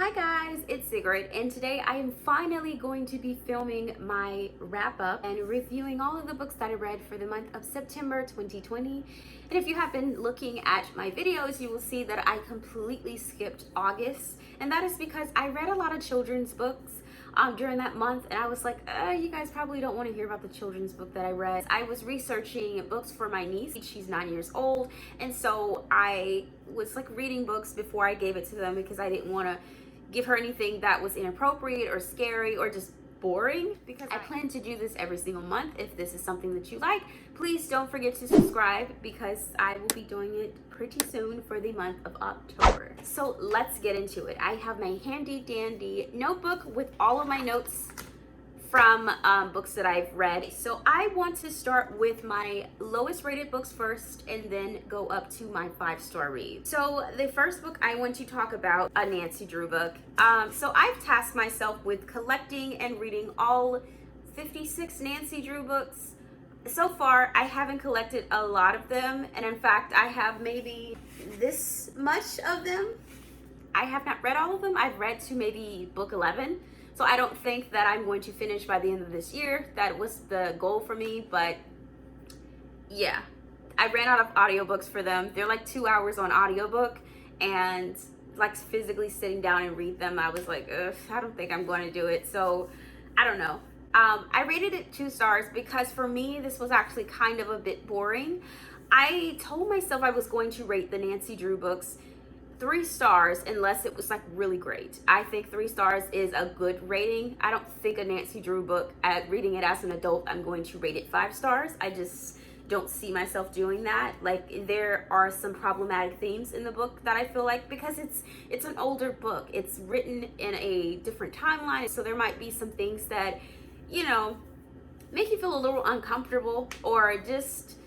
Hi guys, it's Sigrid, and today I am finally going to be filming my wrap-up and reviewing all of the books that I read for the month of September 2020. And if you have been looking at my videos, you will see that I completely skipped August, and that is because I read a lot of children's books during that month, and I was like, you guys probably don't want to hear about the children's book that I read. I was researching books for my niece. She's 9 years old, and so I was like reading books before I gave it to them because I didn't want to give her anything that was inappropriate or scary or just boring, because I plan to do this every single month. If this is something that you like, please don't forget to subscribe because I will be doing it pretty soon for the month of October. So let's get into it. I have my handy dandy notebook with all of my notes from books that I've read. So I want to start with my lowest rated books first and then go up to my 5-star read. So the first book I want to talk about, a Nancy Drew book. So I've tasked myself with collecting and reading all 56 Nancy Drew books. So far, I haven't collected a lot of them, and in fact, I have maybe this much of them. I have not read all of them. I've read to maybe book 11. So I don't think that I'm going to finish by the end of this year. That was the goal for me, but yeah, I ran out of audiobooks for them. They're like 2 hours on audiobook, and like physically sitting down and read them, I was like, ugh, I don't think I'm going to do it. So I don't know. I rated it 2 stars because for me, this was actually kind of a bit boring. I told myself I was going to rate the Nancy Drew books 3 stars unless it was like really great. I think 3 stars is a good rating. I don't think a Nancy Drew book, reading it as an adult, I'm going to rate it 5 stars. I just don't see myself doing that. Like, there are some problematic themes in the book that I feel like, because it's an older book, it's written in a different timeline, so there might be some things that, you know, make you feel a little uncomfortable or just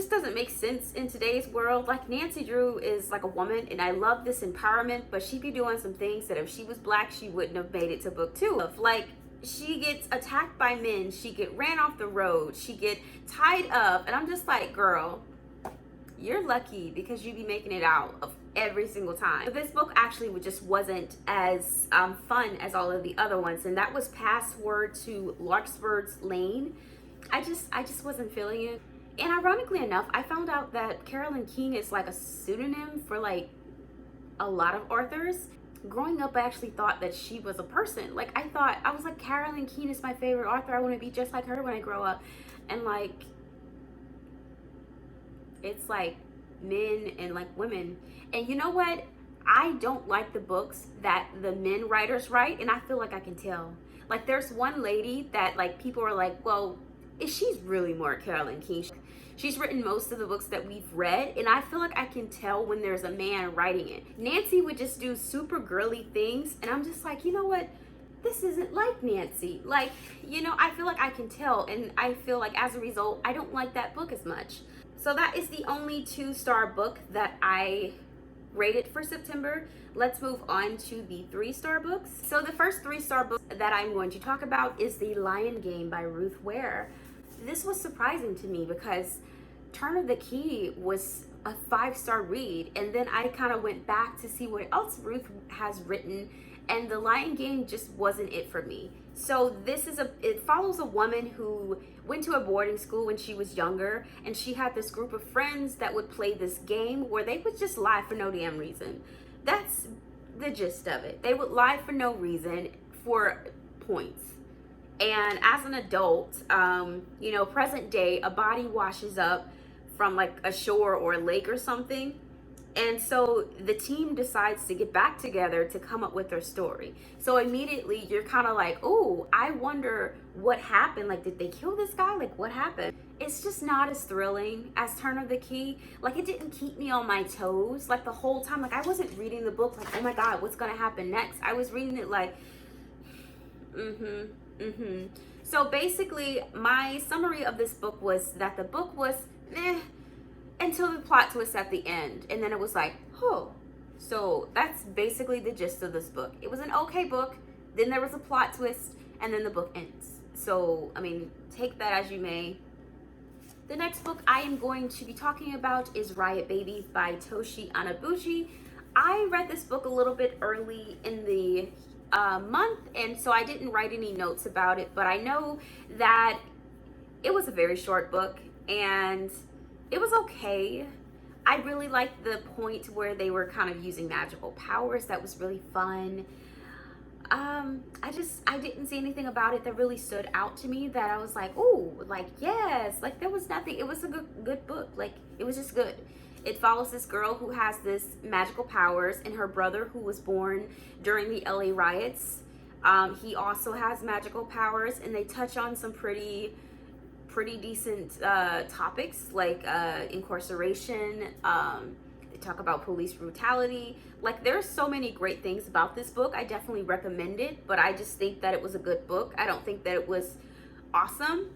doesn't make sense in today's world. Like, Nancy Drew is like a woman, and I love this empowerment, but she'd be doing some things that if she was black, she wouldn't have made it to book 2 of. Like, she gets attacked by men, she get ran off the road, she get tied up, and I'm just like, girl, you're lucky because you be making it out of every single time. But this book actually just wasn't as fun as all of the other ones, and that was Password to Larkspur's Lane. I just wasn't feeling it. And ironically enough, I found out that Carolyn Keene is like a pseudonym for like a lot of authors. Growing up, I actually thought that she was a person. Like, I was like, Carolyn Keene is my favorite author. I want to be just like her when I grow up. And like, it's like men and like women. And you know what? I don't like the books that the men writers write, and I feel like I can tell. Like, there's one lady that like people are like, well, she's really more Carolyn Keene. She's written most of the books that we've read, and I feel like I can tell when there's a man writing it. Nancy would just do super girly things, and I'm just like, you know what? This isn't like Nancy. Like, you know, I feel like I can tell, and I feel like as a result, I don't like that book as much. So that is the only 2-star book that I rated for September. Let's move on to the 3-star books. So the first 3-star book that I'm going to talk about is The Lion Game by Ruth Ware. This was surprising to me because Turn of the Key was a 5-star read, and then I kind of went back to see what else Ruth has written, and The Lion Game just wasn't it for me. So it follows a woman who went to a boarding school when she was younger, and she had this group of friends that would play this game where they would just lie for no damn reason. That's the gist of it. They would lie for no reason for points. And as an adult, you know, present day, a body washes up from like a shore or a lake or something. And so the team decides to get back together to come up with their story. So immediately you're kind of like, oh, I wonder what happened. Like, did they kill this guy? Like, what happened? It's just not as thrilling as Turn of the Key. Like, it didn't keep me on my toes like the whole time. Like, I wasn't reading the book like, oh my God, what's gonna happen next? I was reading it like, So basically, my summary of this book was that the book was meh until the plot twist at the end, and then it was like, oh. So that's basically the gist of this book. It was an okay book, then there was a plot twist, and then the book ends. So, I mean, take that as you may. The next book I am going to be talking about is Riot Baby by Tochi Onyebuchi. I read this book a little bit early in the month, and so I didn't write any notes about it, but I know that it was a very short book and it was okay. I really liked the point where they were kind of using magical powers. That was really fun. I didn't see anything about it that really stood out to me that I was like, oh, like, yes, like there was nothing. It was a good book. Like, it was just good. It follows this girl who has this magical powers, and her brother, who was born during the LA riots. He also has magical powers, and they touch on some pretty decent topics like incarceration. They talk about police brutality. Like, there's so many great things about this book. I definitely recommend it, but I just think that it was a good book. I don't think that it was awesome.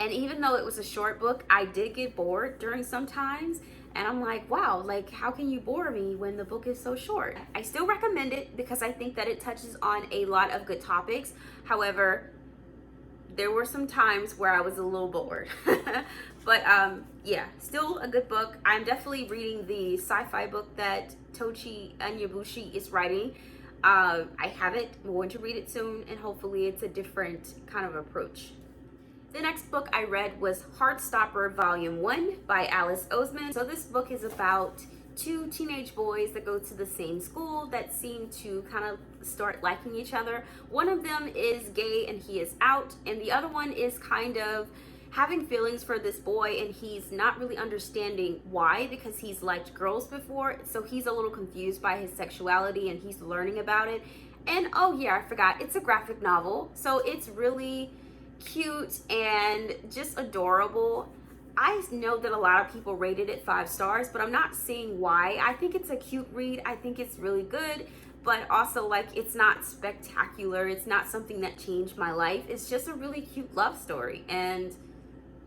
And even though it was a short book, I did get bored during some times. And I'm like, wow, like, how can you bore me when the book is so short? I still recommend it because I think that it touches on a lot of good topics. However, there were some times where I was a little bored. But yeah, still a good book. I'm definitely reading the sci-fi book that Tochi Onyebuchi is writing. I have it. I'm going to read it soon, and hopefully it's a different kind of approach. The next book I read was Heartstopper Volume 1 by Oseman. So this book is about two teenage boys that go to the same school that seem to kind of start liking each other. One of them is gay and he is out, and the other one is kind of having feelings for this boy, and he's not really understanding why, because he's liked girls before, so he's a little confused by his sexuality and he's learning about it. And oh yeah, I forgot, it's a graphic novel, so it's really cute and just adorable. I know that a lot of people rated it 5 stars, but I'm not seeing why. I think it's a cute read. I think it's really good, but also, like, it's not spectacular. It's not something that changed my life. It's just a really cute love story, and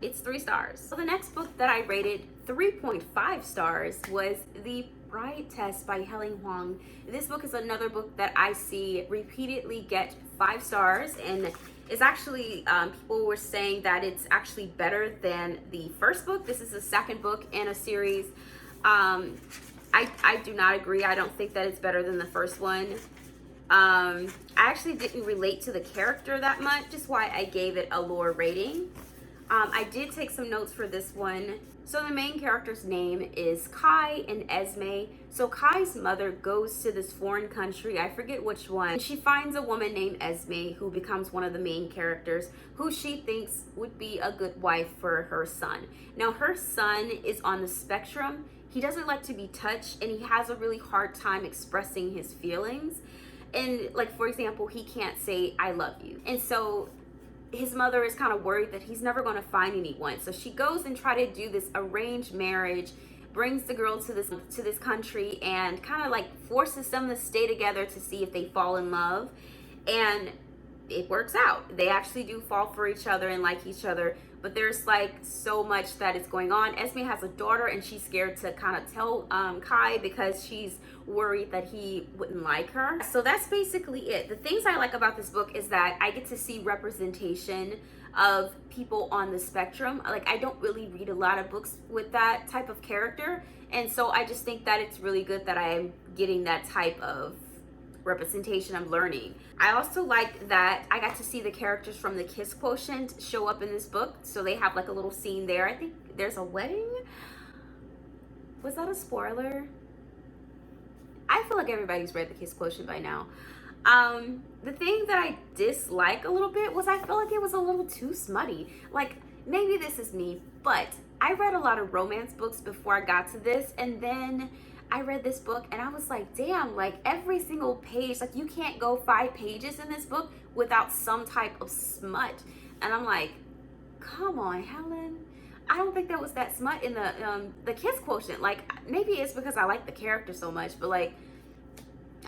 it's 3 stars. So the next book that I rated 3.5 stars was The Riot Test by Huang. This book is another book that I see repeatedly get 5 stars, and it's actually, people were saying that it's actually better than the first book. This is the second book in a series. I do not agree. I don't think that it's better than the first one. I actually didn't relate to the character that much, just why I gave it a lower rating. I did take some notes for this one. So the main character's name is Kai and Esme. So Kai's mother goes to this foreign country, I forget which one. She finds a woman named Esme who becomes one of the main characters, who she thinks would be a good wife for her son. Now her son is on the spectrum. He doesn't like to be touched, and he has a really hard time expressing his feelings. And like, for example, he can't say I love you. And so his mother is kind of worried that he's never going to find anyone. So she goes and try to do this arranged marriage, brings the girl to this country, and kind of like forces them to stay together to see if they fall in love. And it works out. They actually do fall for each other and like each other, but there's like so much that is going on. Esme has a daughter, and she's scared to kind of tell Kai because she's worried that he wouldn't like her. So that's basically it. The things I like about this book is that I get to see representation of people on the spectrum. Like, I don't really read a lot of books with that type of character, and so I just think that it's really good that I'm getting that type of representation. I'm learning. I also like that I got to see the characters from the Kiss Quotient show up in this book. So they have like a little scene there. I think there's a wedding. Was that a spoiler? I feel like everybody's read the Kiss Quotient by now. The thing that I dislike a little bit was I felt like it was a little too smutty. Like, maybe this is me, but I read a lot of romance books before I got to this, and then I read this book and I was like, damn, like every single page, like you can't go 5 pages in this book without some type of smut. And I'm like, come on, Helen. I don't think there was that smut in the Kiss Quotient. Like, maybe it's because I like the character so much, but like,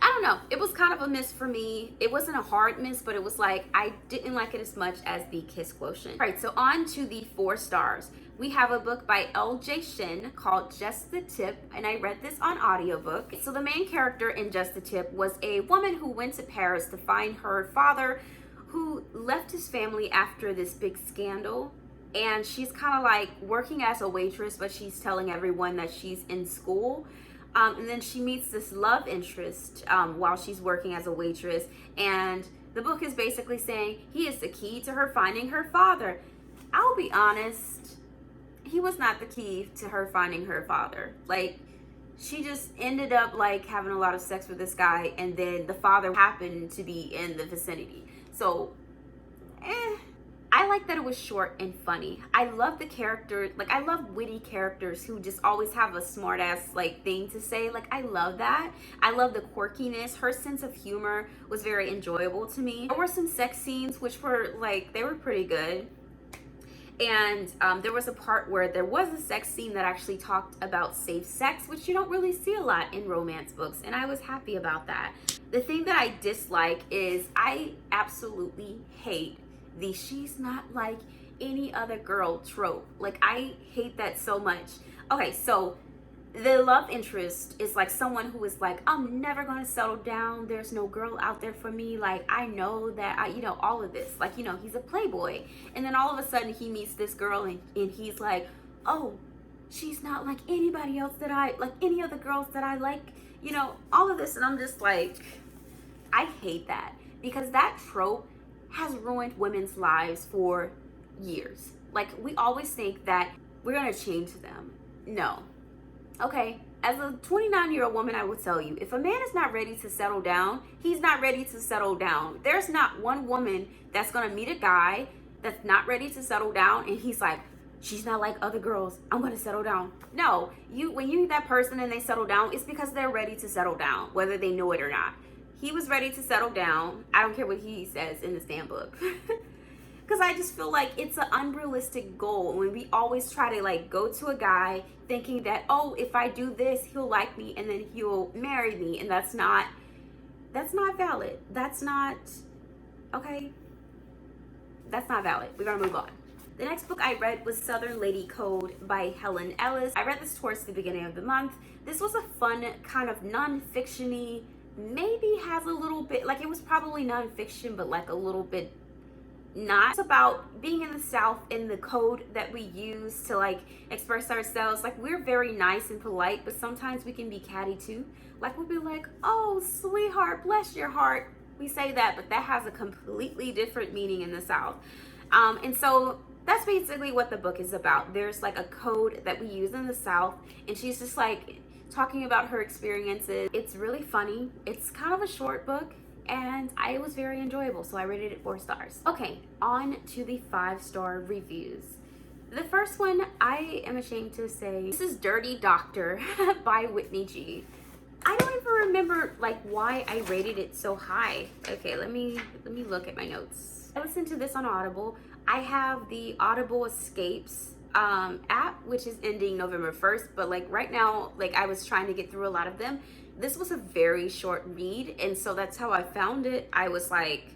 I don't know. It was kind of a miss for me. It wasn't a hard miss, but it was like, I didn't like it as much as the Kiss Quotient. All right, so on to the 4 stars. We have a book by L.J. Shen called Just the Tip, and I read this on audiobook. So the main character in Just the Tip was a woman who went to Paris to find her father, who left his family after this big scandal. And she's kind of like working as a waitress, but she's telling everyone that she's in school. And then she meets this love interest while she's working as a waitress. And the book is basically saying he is the key to her finding her father. I'll be honest, he was not the key to her finding her father. Like, she just ended up like having a lot of sex with this guy, and then the father happened to be in the vicinity. So, I like that it was short and funny. I love the character, like I love witty characters who just always have a smart ass like thing to say. Like, I love that. I love the quirkiness. Her sense of humor was very enjoyable to me. There were some sex scenes which were like, they were pretty good. And there was a part where there was a sex scene that actually talked about safe sex, which you don't really see a lot in romance books, and I was happy about that. The thing that I dislike is I absolutely hate the she's not like any other girl trope. Like, I hate that so much. Okay, so the love interest is like someone who is like, I'm never going to settle down. There's no girl out there for me. Like, I know that you know, all of this. Like, you know, he's a playboy. And then all of a sudden he meets this girl and he's like, oh, she's not like anybody else that like any other girls that I like, you know, all of this. And I'm just like, I hate that, because that trope has ruined women's lives for years. Like, we always think that we're going to change them. No. Okay, as a 29-year-old woman, I will tell you, if a man is not ready to settle down, he's not ready to settle down. There's not one woman that's gonna meet a guy that's not ready to settle down and he's like, she's not like other girls, I'm gonna settle down. No, when you meet that person and they settle down, it's because they're ready to settle down, whether they know it or not. He was ready to settle down. I don't care what he says in the stand book. Because I just feel like it's an unrealistic goal when we always try to like go to a guy thinking that, oh, if I do this, he'll like me and then he'll marry me. And that's not valid. That's not, okay? That's not valid. We're gonna move on. The next book I read was Southern Lady Code by Helen Ellis. I read this towards the beginning of the month. This was a fun kind of non-fiction-y, maybe has a little bit, like it was probably non-fiction, but like a little bit not. It's about being in the South and the code that we use to like express ourselves. Like, we're very nice and polite, but sometimes we can be catty too. Like, we'll be like, oh, sweetheart, bless your heart. We say that, but that has a completely different meaning in the South. And so that's basically what the book is about. There's like a code that we use in the South, and she's just like talking about her experiences. It's really funny. It's kind of a short book, and it was very enjoyable, so I rated it 4 stars. Okay, on to the 5-star reviews. The first one, I am ashamed to say, this is Dirty Doctor by Whitney G. I don't even remember like why I rated it so high. Okay, let me look at my notes. I listened to this on Audible. I have the Audible Escapes app, which is ending November 1st, but like right now, like I was trying to get through a lot of them. This was a very short read, and so that's how I found it. I was like,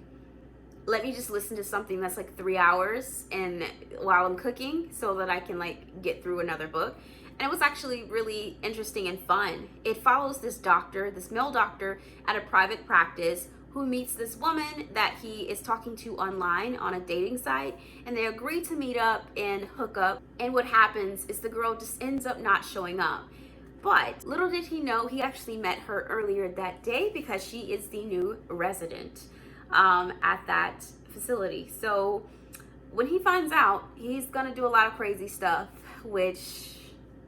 let me just listen to something that's like 3 hours and while I'm cooking so that I can like get through another book. And it was actually really interesting and fun. It follows this doctor, this male doctor at a private practice, who meets this woman that he is talking to online on a dating site, and they agree to meet up and hook up. And what happens is the girl just ends up not showing up. But little did he know, he actually met her earlier that day because she is the new resident at that facility. So when he finds out, he's gonna do a lot of crazy stuff, which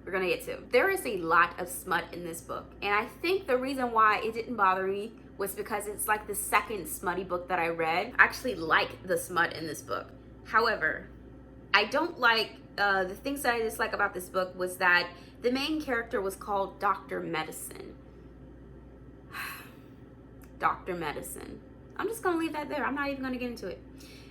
we're gonna get to. There is a lot of smut in this book, and I think the reason why it didn't bother me was because it's like the second smutty book that I read. I actually like the smut in this book. However, I don't like, the things that I dislike about this book was that the main character was called Dr. Medicine. Dr. Medicine. I'm just gonna leave that there. I'm not even gonna get into it.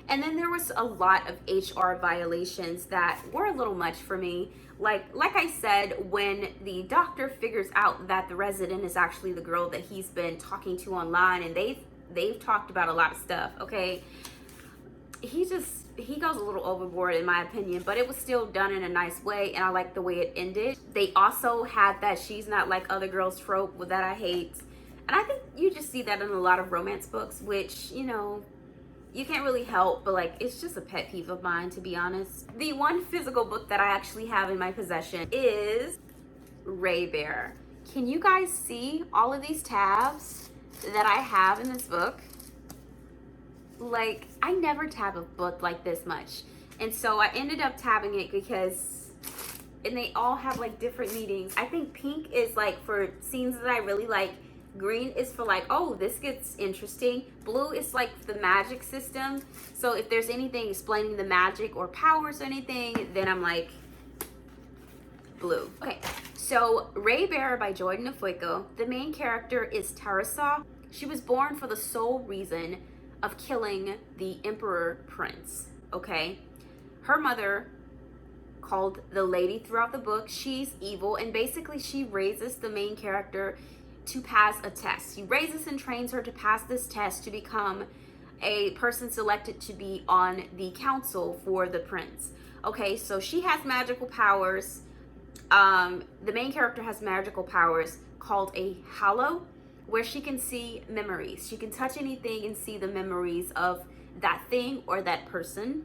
And then there was a lot of HR violations that were a little much for me. Like I said, when the doctor figures out that the resident is actually the girl that he's been talking to online, and they've talked about a lot of stuff, okay? He goes a little overboard in my opinion, but it was still done in a nice way, and I like the way it ended. They also had that she's not like other girls trope that I hate. And I think you just see that in a lot of romance books, which, you know, you can't really help, but like, it's just a pet peeve of mine, to be honest. The one physical book that I actually have in my possession is Raybearer, Can you guys see all of these tabs that I have in this book? Like, I never tab a book like this much. And so I ended up tabbing it because, and they all have like different meanings. I think pink is like for scenes that I really like. Green is for like, oh, this gets interesting. Blue is like the magic system. So if there's anything explaining the magic or powers or anything, then I'm like, blue. Okay, so Raybearer by Jordan Ifueko. The main character is Teresa. She was born for the sole reason of killing the Emperor Prince, okay? Her mother, called the Lady throughout the book, she's evil, and basically she raises the main character to pass a test. She raises and trains her to pass this test to become a person selected to be on the council for the prince. Okay, so she has magical powers. The main character has magical powers called a halo, where she can see memories. She can touch anything and see the memories of that thing or that person.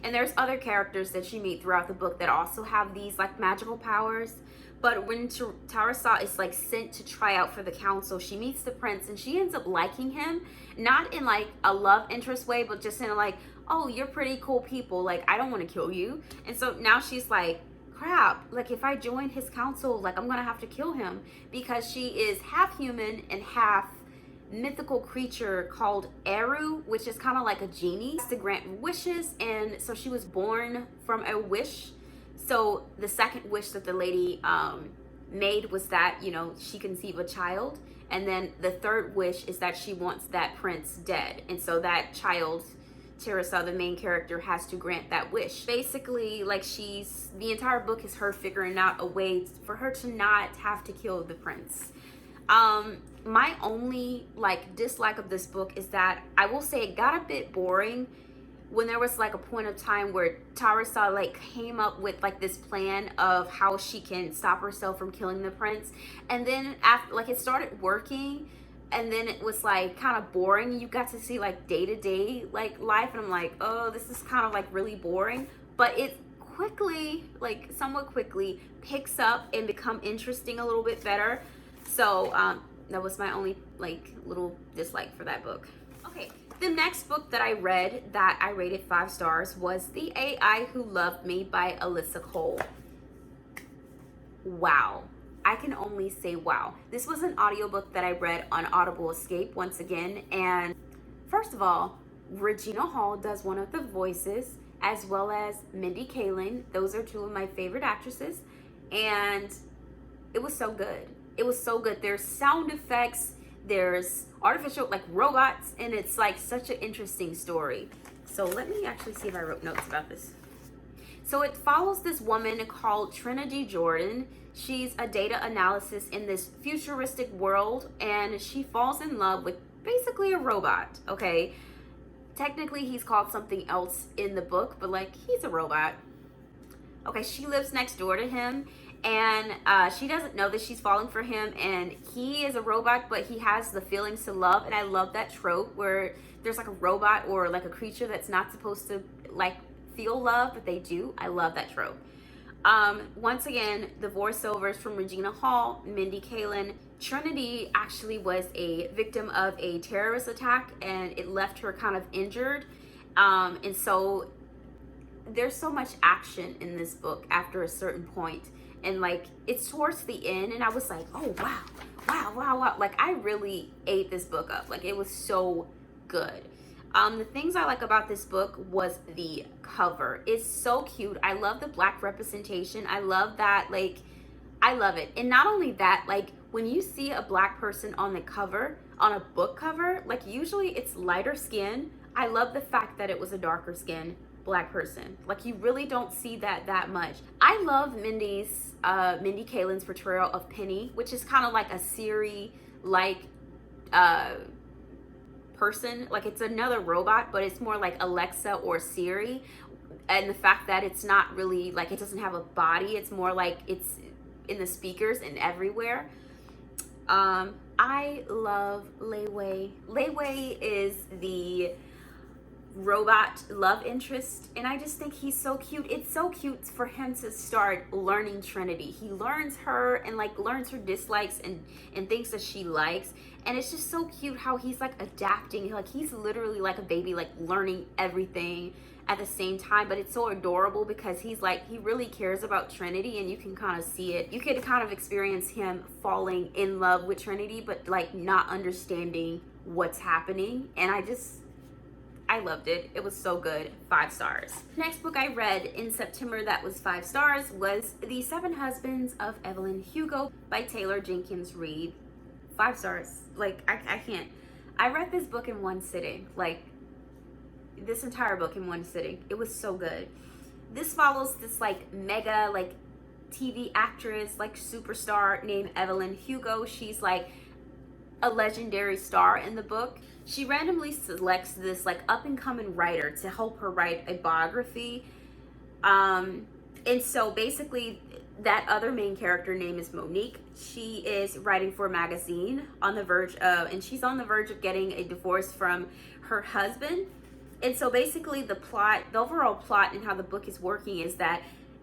And there's other characters that you meet throughout the book that also have these like magical powers. But when Teresa is like sent to try out for the council, she meets the prince and she ends up liking him, not in like a love interest way, but just in a like, oh, you're pretty cool people, like I don't want to kill you. And so now she's like, crap, like if I join his council, like I'm gonna have to kill him, because she is half human and half mythical creature called Eru, which is kind of like a genie to grant wishes. And so she was born from a wish. So the second wish that the lady made was that, you know, she conceive a child. And then the third wish is that she wants that prince dead. And so that child, Teresa, the main character, has to grant that wish. Basically, like the entire book is her figuring out a way for her to not have to kill the prince. My only like dislike of this book is that I will say it got a bit boring when there was like a point of time where Teresa like came up with like this plan of how she can stop herself from killing the prince. And then after like it started working, and then it was like kind of boring. You got to see like day-to-day like life, and I'm like, oh, this is kind of like really boring. But it quickly, like somewhat quickly, picks up and become interesting a little bit better. So that was my only like little dislike for that book. Okay, the next book that I read that I rated 5 stars was The AI Who Loved Me by Alyssa Cole. Wow. I can only say wow. This was an audiobook that I read on Audible Escape once again. And first of all, Regina Hall does one of the voices, as well as Mindy Kaling. Those are 2 of my favorite actresses. And it was so good. It was so good. There's sound effects, there's artificial like robots, and it's like such an interesting story. So let me actually see if I wrote notes about this. So it follows this woman called Trinity Jordan. She's a data analysis in this futuristic world, and she falls in love with basically a robot, okay? Technically he's called something else in the book, but like he's a robot. Okay, she lives next door to him, and she doesn't know that she's falling for him, and he is a robot, but he has the feelings to love. And I love that trope where there's like a robot or like a creature that's not supposed to like feel love, but they do. I love that trope. Once again, the voiceovers from Regina Hall, Mindy Kaling. Trinity actually was a victim of a terrorist attack, and it left her kind of injured. And so there's so much action in this book after a certain point, and like it's towards the end, and I was like, oh wow, like I really ate this book up. Like it was so good. The things I like about this book was the cover. It's so cute. I love the black representation. I love that, like I love it. And not only that, like when you see a black person on the cover, on a book cover, like usually it's lighter skin. I love the fact that it was a darker skin black person. Like you really don't see that much. I love Mindy Kaling's portrayal of Penny, which is kind of like a Siri like person. Like it's another robot, but it's more like Alexa or Siri. And the fact that it's not really like, it doesn't have a body, it's more like it's in the speakers and everywhere. I love Lei Wei. Lei Wei is the robot love interest, and I just think he's so cute. It's so cute for him to start learning Trinity. He learns her and like learns her dislikes and things that she likes, and it's just so cute how he's like adapting. Like he's literally like a baby, like learning everything at the same time, but it's so adorable because he's like, he really cares about Trinity, and you can kind of see it. You can kind of experience him falling in love with Trinity, but like not understanding what's happening. And I loved it. It was so good. 5 stars. Next book I read in September that was 5 stars was The 7 Husbands of Evelyn Hugo by Taylor Jenkins Reid. 5 stars. Like, I can't. I read this book in one sitting. Like, this entire book in one sitting. It was so good. This follows this like mega like TV actress, like superstar named Evelyn Hugo. She's like a legendary star in the book. She randomly selects this like up and coming writer to help her write a biography. And so basically that other main character name is Monique. She is writing for a magazine on the verge of, and she's on the verge of getting a divorce from her husband. And so basically the overall plot and how the book is working is that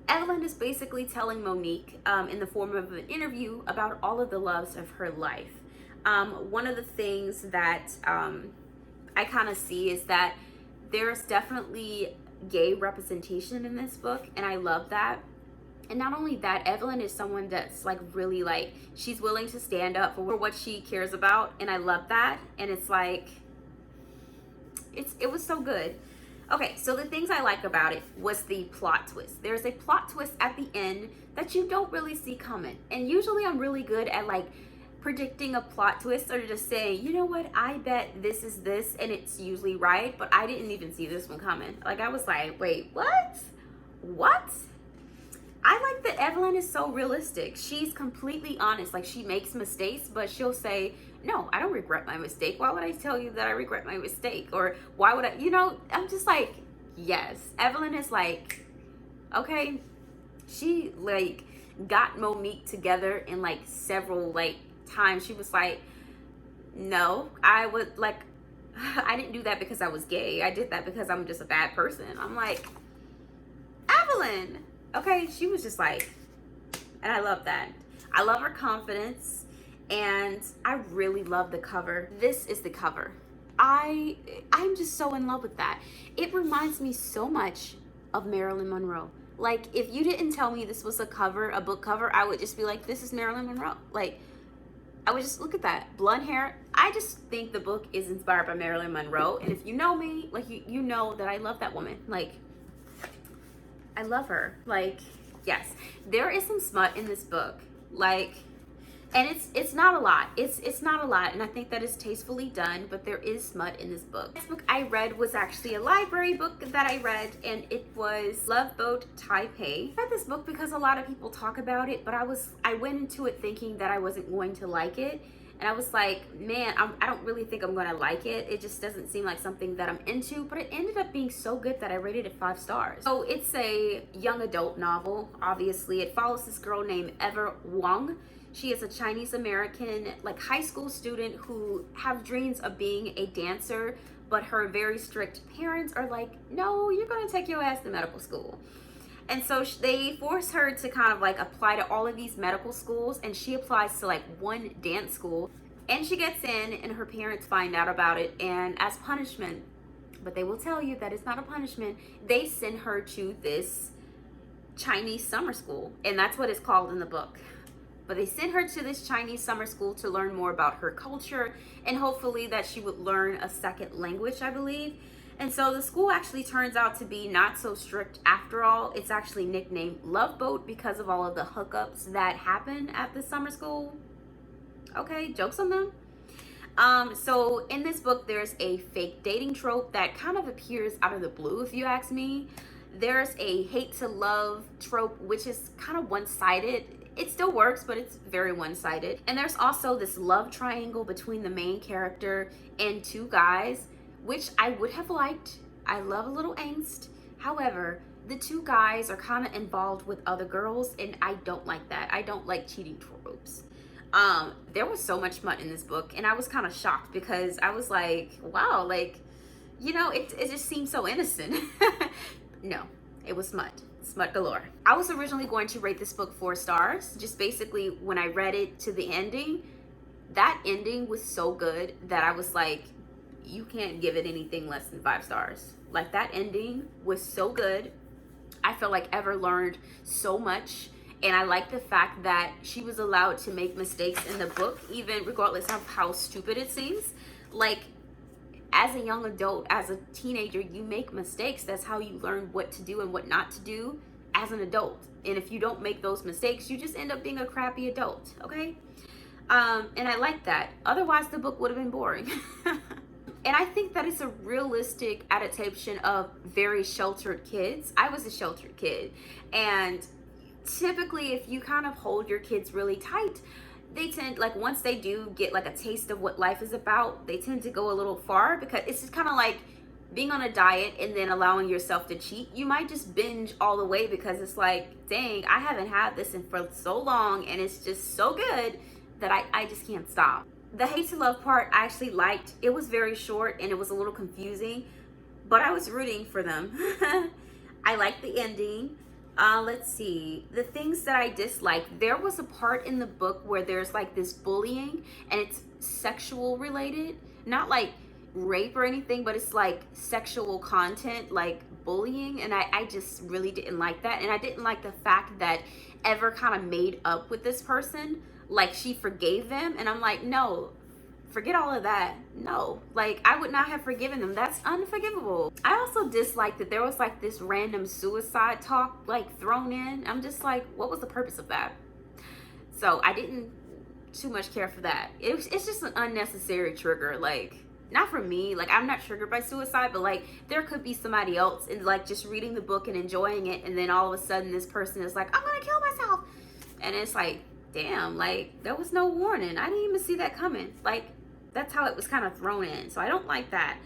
Evelyn is basically telling Monique in the form of an interview about all of the loves of her life. One of the things that I kind of see is that there's definitely gay representation in this book, and I love that. And not only that, Evelyn is someone that's like really like, she's willing to stand up for what she cares about, and I love that. And it's like, it was so good. Okay, so the things I like about it was the plot twist. There's a plot twist at the end that you don't really see coming. And usually I'm really good at like predicting a plot twist or just saying, you know what, I bet this is this, and it's usually right, but I didn't even see this one coming. Like I was like, wait, what? I like that Evelyn is so realistic. She's completely honest. Like she makes mistakes, but she'll say, no, I don't regret my mistake. Why would I tell you that I regret my mistake? Or why would I, I'm just like, yes. Evelyn is like, okay, she like got Monique together in like several like times. She was like, no, I didn't do that because I was gay. I did that because I'm just a bad person. I'm like, Evelyn, okay. She was just like, and I love that. I love her confidence. And I really love the cover. This is the cover. I'm just so in love with that. It reminds me so much of Marilyn Monroe. Like if you didn't tell me this was a book cover, I would just be like, this is Marilyn Monroe. Like I would just look at that blonde hair. I just think the book is inspired by Marilyn Monroe. And if you know me, like you know that I love that woman. Like I love her. Like yes, there is some smut in this book. Like, and it's not a lot. It's not a lot, and I think that is tastefully done, but there is smut in this book. This book I read was actually a library book that I read, and it was Loveboat Taipei. I read this book because a lot of people talk about it, but I went into it thinking that I wasn't going to like it, and I was like, man, I don't really think I'm gonna like it. It just doesn't seem like something that I'm into, but it ended up being so good that I rated it 5 stars. So it's a young adult novel, obviously. It follows this girl named Huang. She is a Chinese American, like high school student who have dreams of being a dancer, but her very strict parents are like, no, you're gonna take your ass to medical school. And so they force her to kind of like apply to all of these medical schools, and she applies to like one dance school, and she gets in, and her parents find out about it, and as punishment, but they will tell you that it's not a punishment, they send her to this Chinese summer school, and that's what it's called in the book. But they sent her to this Chinese summer school to learn more about her culture, and hopefully that she would learn a second language, I believe. And so the school actually turns out to be not so strict after all. It's actually nicknamed Loveboat because of all of the hookups that happen at the summer school. Okay, jokes on them. So in this book, there's a fake dating trope that kind of appears out of the blue, if you ask me. There's a hate to love trope, which is kind of one-sided. It still works, but it's very one-sided. And there's also this love triangle between the main character and 2 guys, which I would have liked. I love a little angst. However, the 2 guys are kind of involved with other girls, and I don't like that. I don't like cheating tropes. There was so much smut in this book, and I was kind of shocked because I was like, wow, like you know, it just seemed so innocent. No, it was smut galore. I was originally going to rate this book 4 stars. Just basically when I read it to the ending, that ending was so good that I was like, you can't give it anything less than 5 stars. Like, that ending was so good. I felt like Ever learned so much, and I like the fact that she was allowed to make mistakes in the book, even regardless of how stupid it seems. Like, as a young adult, as a teenager, you make mistakes. That's how you learn what to do and what not to do as an adult. And if you don't make those mistakes, you just end up being a crappy adult, okay? And I like that. Otherwise, the book would have been boring. And I think that it's a realistic adaptation of very sheltered kids. I was a sheltered kid. And typically, if you kind of hold your kids really tight, they tend, like, once they do get like a taste of what life is about, they tend to go a little far, because it's just kind of like being on a diet and then allowing yourself to cheat. You might just binge all the way because it's like, dang, I haven't had this in for so long and it's just so good that I just can't stop. The hate to love part I actually liked. It was very short and it was a little confusing, but I was rooting for them. I liked the ending. Let's see, the things that I disliked. There was a part in the book where there's like this bullying and it's sexual related, not like rape or anything, but it's like sexual content, like bullying, and I just really didn't like that. And I didn't like the fact that Ever kind of made up with this person, like she forgave them, and I'm like, no, forget all of that. No, like, I would not have forgiven them. That's unforgivable. I also disliked that there was like this random suicide talk like thrown in. I'm just like, what was the purpose of that? So I didn't too much care for that. It's just an unnecessary trigger. Like, not for me, like, I'm not triggered by suicide, but like, there could be somebody else and like just reading the book and enjoying it, and then all of a sudden this person is like, I'm gonna kill myself, and it's like, damn, like, there was no warning. I didn't even see that coming. Like, that's how it was kind of thrown in. So I don't like that.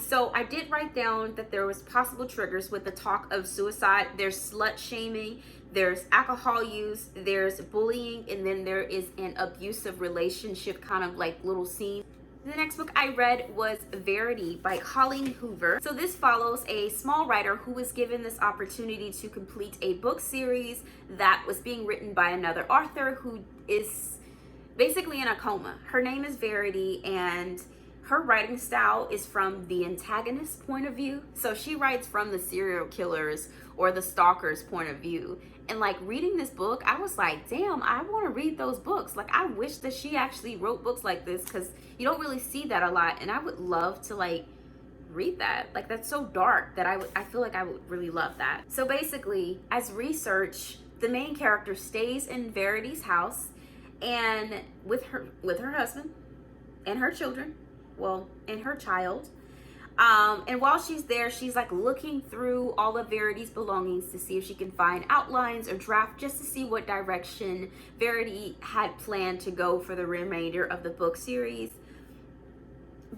So I did write down that there was possible triggers with the talk of suicide. There's slut shaming, there's alcohol use, there's bullying, and then there is an abusive relationship kind of like little scene. The next book I read was Verity by Colleen Hoover. So this follows a small writer who was given this opportunity to complete a book series that was being written by another author who is basically in a coma. Her name is Verity, and her writing style is from the antagonist's point of view. So she writes from the serial killer's or the stalker's point of view. And like, reading this book, I was like, damn, I want to read those books. Like, I wish that she actually wrote books like this, because you don't really see that a lot. And I would love to like read that. Like, that's so dark that I feel like I would really love that. So basically, as research, the main character stays in Verity's house and with her husband and her children, well, and her child. And while she's there, she's like looking through all of Verity's belongings to see if she can find outlines or draft, just to see what direction Verity had planned to go for the remainder of the book series.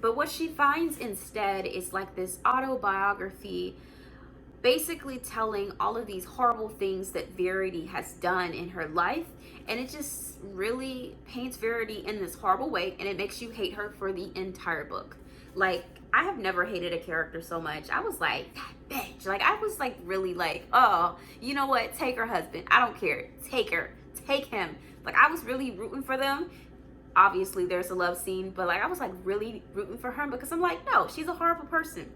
But what she finds instead is like this autobiography, basically telling all of these horrible things that Verity has done in her life. And it just really paints Verity in this horrible way, and it makes you hate her for the entire book. Like, I have never hated a character so much. I was like, that bitch. Like, I was like really like, oh, you know what? Take her husband. I don't care. Take her. Take him. Like, I was really rooting for them. Obviously, there's a love scene, but like, I was like really rooting for her, because I'm like, no, she's a horrible person.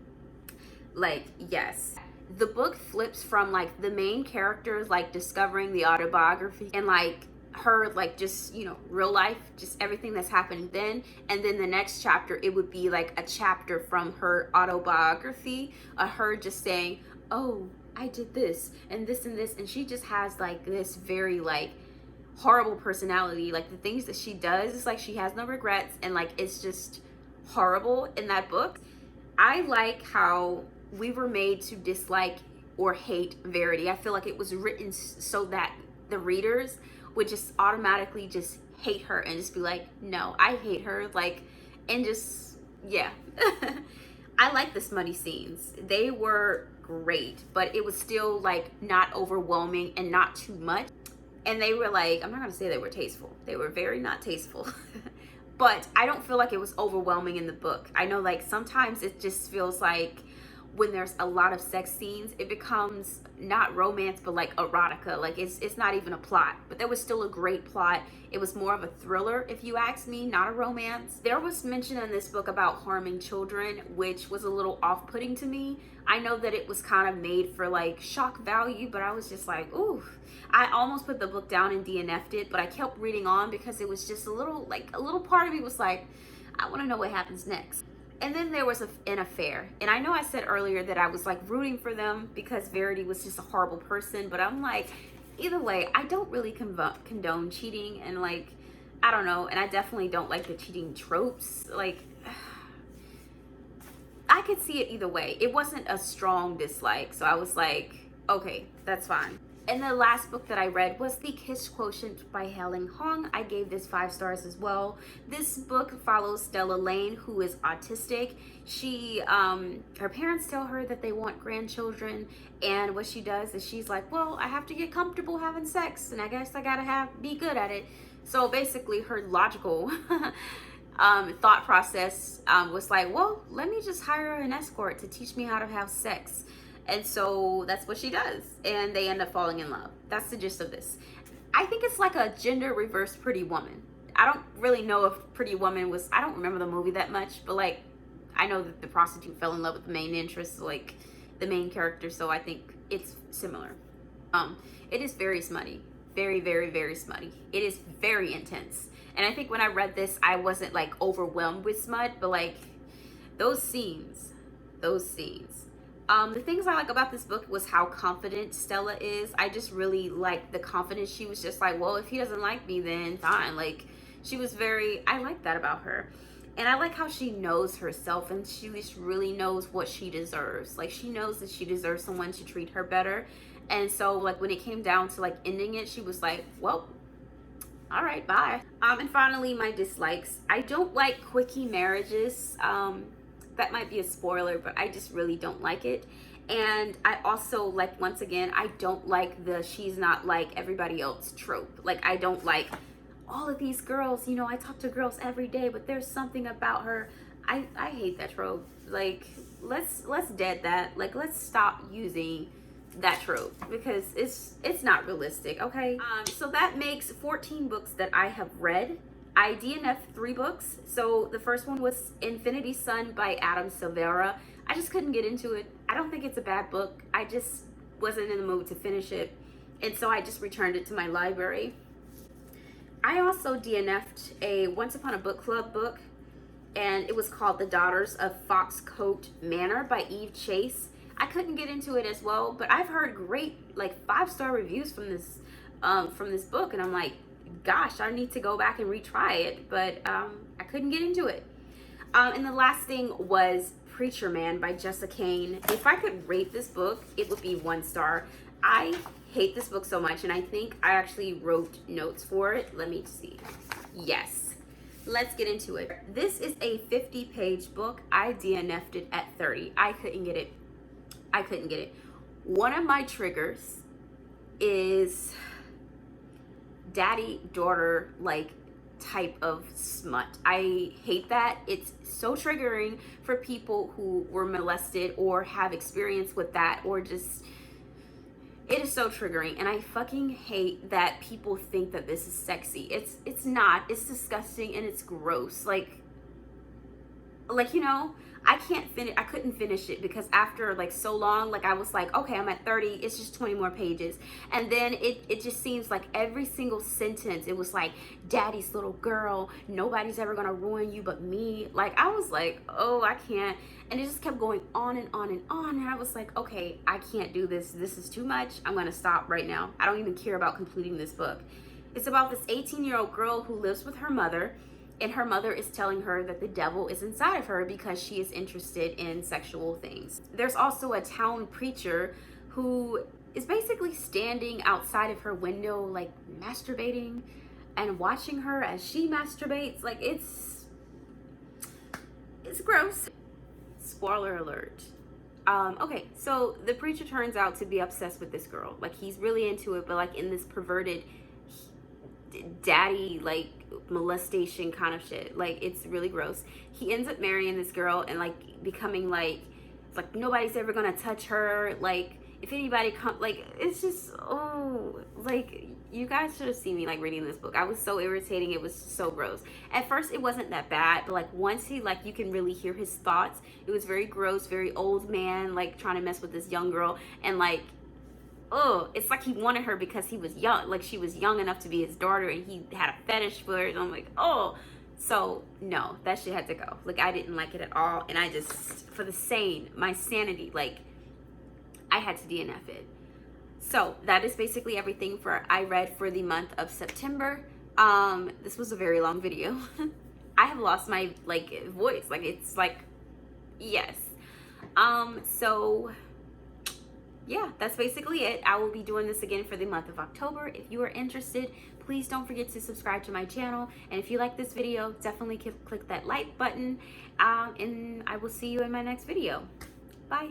Like, yes. The book flips from like the main characters like discovering the autobiography and like her like just, you know, real life, just everything that's happening then, and then the next chapter it would be like a chapter from her autobiography, her just saying, oh, I did this and this and this, and she just has like this very like horrible personality. Like, the things that she does, it's like she has no regrets, and like, it's just horrible in that book. I like how we were made to dislike or hate Verity. I feel like it was written so that the readers would just automatically just hate her and just be like, no, I hate her. Like, and just, yeah. I like the smutty scenes. They were great, but it was still like not overwhelming and not too much. And they were like, I'm not gonna say they were tasteful. They were very not tasteful. but I don't feel like it was overwhelming in the book. I know like sometimes it just feels like when there's a lot of sex scenes, it becomes not romance, but like erotica. Like it's not even a plot, but there was still a great plot. It was more of a thriller, if you ask me, not a romance. There was mention in this book about harming children, which was a little off-putting to me. I know that it was kind of made for like shock value, but I was just like, ooh. I almost put the book down and DNF'd it, but I kept reading on because it was just a little part of me was like, I want to know what happens next. And then there was an affair. And I know I said earlier that I was like rooting for them because Verity was just a horrible person. But I'm like, either way, I don't really condone cheating. And like, I don't know. And I definitely don't like the cheating tropes. Like, I could see it either way. It wasn't a strong dislike. So I was like, okay, that's fine. And the last book that I read was The Kiss Quotient by Helen Hoang. I gave this 5 stars as well. This book follows Stella Lane, who is autistic. She, her parents tell her that they want grandchildren, and what she does is she's like, well, I have to get comfortable having sex, and I guess I gotta be good at it. So basically her logical thought process was like, well, let me just hire an escort to teach me how to have sex. And so that's what she does, and they end up falling in love. That's the gist of this. I think it's like a gender reverse Pretty Woman. I don't really know if Pretty Woman was, I don't remember the movie that much, but like I know that the prostitute fell in love with the main interest, like the main character, so I think it's similar. It is very smutty, very, very, very smutty. It is very intense, and I think when I read this, I wasn't like overwhelmed with smut, but like those scenes. The things I like about this book was how confident Stella is. I just really like the confidence. She was just like, well, if he doesn't like me, then fine. Like, she was very, I like that about her. And I like how she knows herself, and she just really knows what she deserves. Like, she knows that she deserves someone to treat her better. And so, like, when it came down to, like, ending it, she was like, well, all right, bye. And finally, my dislikes. I don't like quickie marriages. That might be a spoiler, but I just really don't like it. And I also, like, once again, I don't like the she's not like everybody else trope. Like, I don't like all of these girls, you know, I talk to girls every day, but there's something about her. I hate that trope. Like, let's dead that. Like, let's stop using that trope because it's not realistic, okay? So that makes 14 books that I have read. I DNF'd 3 books. So the first one was Infinity Sun by Adam Silvera. I just couldn't get into it. I don't think it's a bad book. I just wasn't in the mood to finish it. And so I just returned it to my library. I also DNF'd a Once Upon a Book Club book, and it was called The Daughters of Foxcote Manor by Eve Chase. I couldn't get into it as well, but I've heard great, like, 5-star reviews from this book, and I'm like, gosh, I need to go back and retry it, but I couldn't get into it. And the last thing was Preacher Man by Jessa Kane. If I could rate this book, it would be 1 star. I hate this book so much, and I think I actually wrote notes for it. Let me see. Yes. Let's get into it. This is a 50-page book. I DNF'd it at 30. I couldn't get it. One of my triggers is daddy-daughter, like, type of smut. I hate that. It's so triggering for people who were molested or have experience with that, or just, it is so triggering. And I fucking hate that people think that this is sexy. It's not. It's disgusting and it's gross. Like, you know, I couldn't finish it because after like so long, like I was like, okay, I'm at 30, it's just 20 more pages. And then it just seems like every single sentence, it was like, daddy's little girl, nobody's ever gonna ruin you but me. Like, I was like, oh, I can't. And it just kept going on and on and on. And I was like, okay, I can't do this. This is too much. I'm gonna stop right now. I don't even care about completing this book. It's about this 18-year-old girl who lives with her mother, and her mother is telling her that the devil is inside of her because she is interested in sexual things. There's also a town preacher who is basically standing outside of her window, like masturbating and watching her as she masturbates. Like, it's gross. Spoiler alert. Okay, so the preacher turns out to be obsessed with this girl. Like, he's really into it, but like in this perverted daddy, like, molestation kind of shit. Like, it's really gross. He ends up marrying this girl and like becoming like, it's like nobody's ever gonna touch her. Like, if anybody come, like, it's just, oh, like, you guys should have seen me like reading this book. I was so irritating. It was so gross. At first it wasn't that bad, but like once he, like, you can really hear his thoughts. It was very gross, very old man, like trying to mess with this young girl. And like, oh, it's like he wanted her because he was young, like she was young enough to be his daughter, and he had a fetish for her. And I'm like, oh. So no, that shit had to go. Like, I didn't like it at all. And I just, for my sanity, like, I had to DNF it. So that is basically everything for I read for the month of September. This was a very long video. I have lost my like voice. Like, it's like, yes. So yeah, that's basically it. I will be doing this again for the month of October. If you are interested, please don't forget to subscribe to my channel. And if you like this video, definitely click that like button. And I will see you in my next video. Bye.